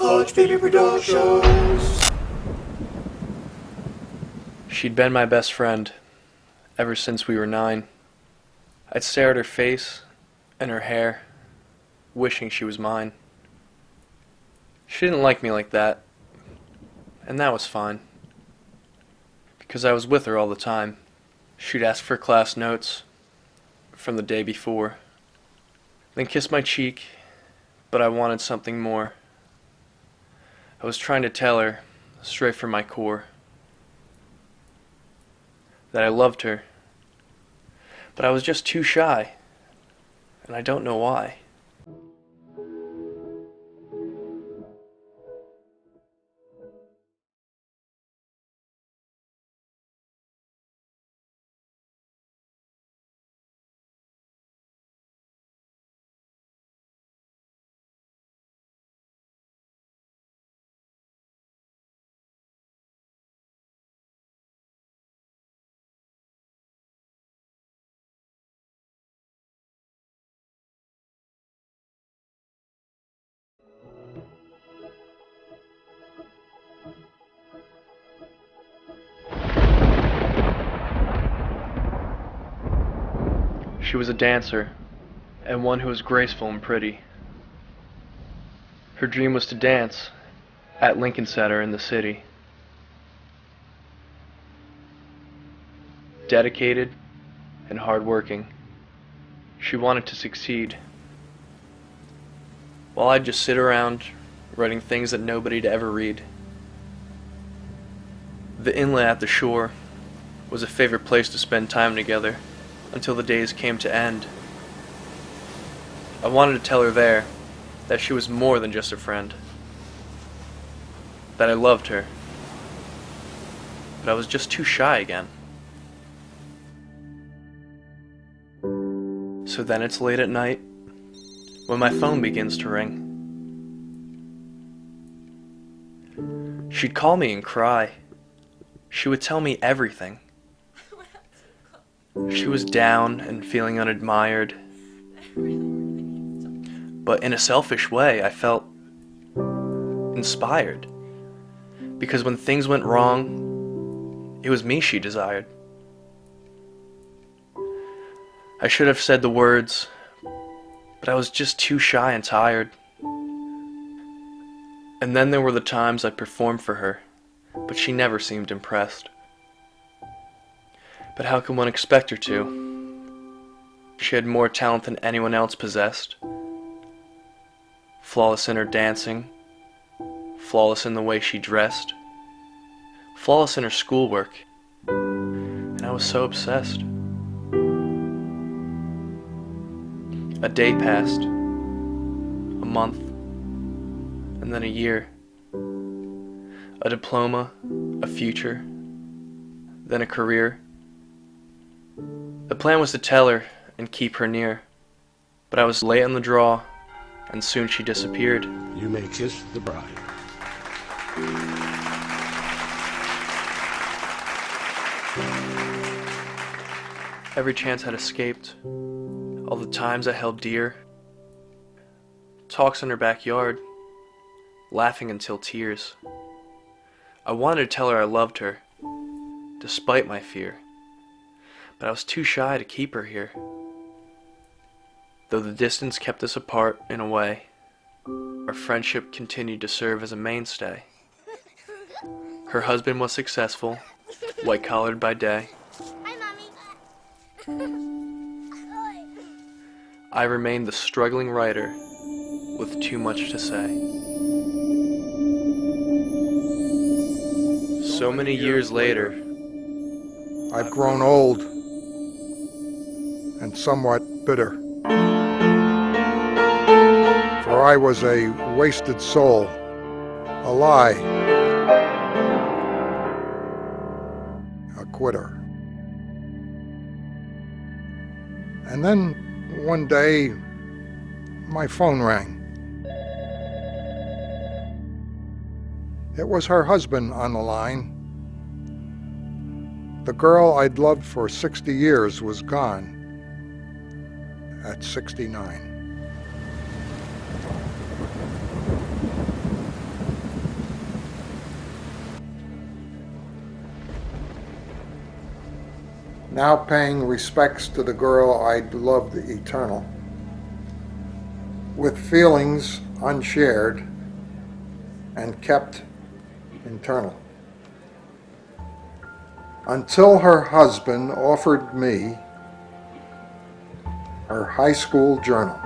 Hutch Video Productions. She'd been my best friend ever since we were 9. I'd stare at her face and her hair, wishing she was mine. She didn't like me like that, and that was fine, because I was with her all the time. She'd ask for class notes from the day before, then kiss my cheek, but I wanted something more. I was trying to tell her, straight from my core, that I loved her, but I was just too shy, and I don't know why. She was a dancer, and one who was graceful and pretty. Her dream was to dance at Lincoln Center in the city. Dedicated and hardworking, she wanted to succeed, while I'd just sit around writing things that nobody'd ever read. The inlet at the shore was a favorite place to spend time together until the days came to end. I wanted to tell her there that she was more than just a friend, that I loved her, but I was just too shy again. So then it's late at night when my phone begins to ring. She'd call me and cry. She would tell me everything. She was down and feeling unadmired, but in a selfish way I felt inspired, because when things went wrong, it was me she desired. I should have said the words, but I was just too shy and tired. And then there were the times I performed for her, but she never seemed impressed. But how could one expect her to? She had more talent than anyone else possessed. Flawless in her dancing, flawless in the way she dressed, flawless in her schoolwork, and I was so obsessed. A day passed, a month, and then a year. A diploma, a future, then a career. The plan was to tell her and keep her near, but I was late on the draw, and soon she disappeared. You may kiss the bride. Every chance had escaped, all the times I held dear. Talks in her backyard, laughing until tears. I wanted to tell her I loved her, despite my fear, but I was too shy to keep her here. Though the distance kept us apart in a way, our friendship continued to serve as a mainstay. Her husband was successful, white-collared by day. Hi, Mommy. I remained the struggling writer with too much to say. So many years later, I've grown old and somewhat bitter. For I was a wasted soul, a lie, a quitter. And then one day, my phone rang. It was her husband on the line. The girl I'd loved for 60 years was gone at 69. now paying respects to the girl I'd loved eternal, with feelings unshared and kept internal. Until her husband offered me her high school journal.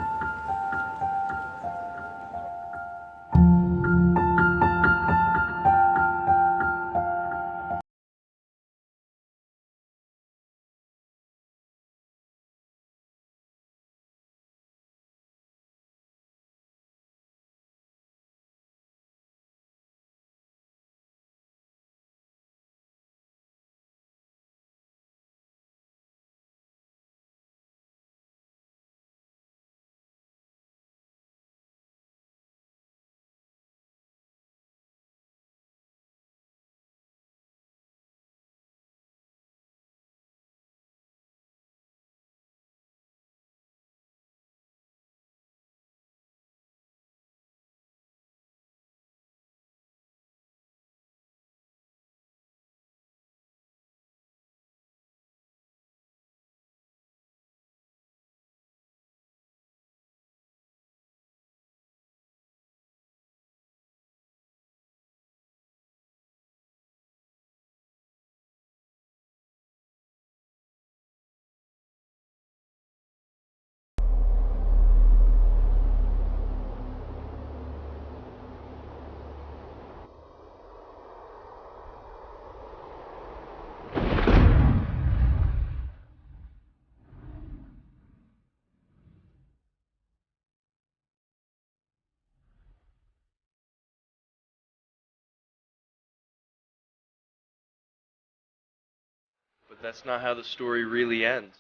But that's not how the story really ends.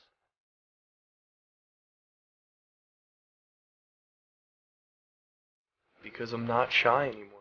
Because I'm not shy anymore.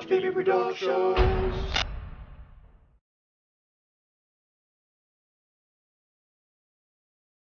Hutch Baby Productions.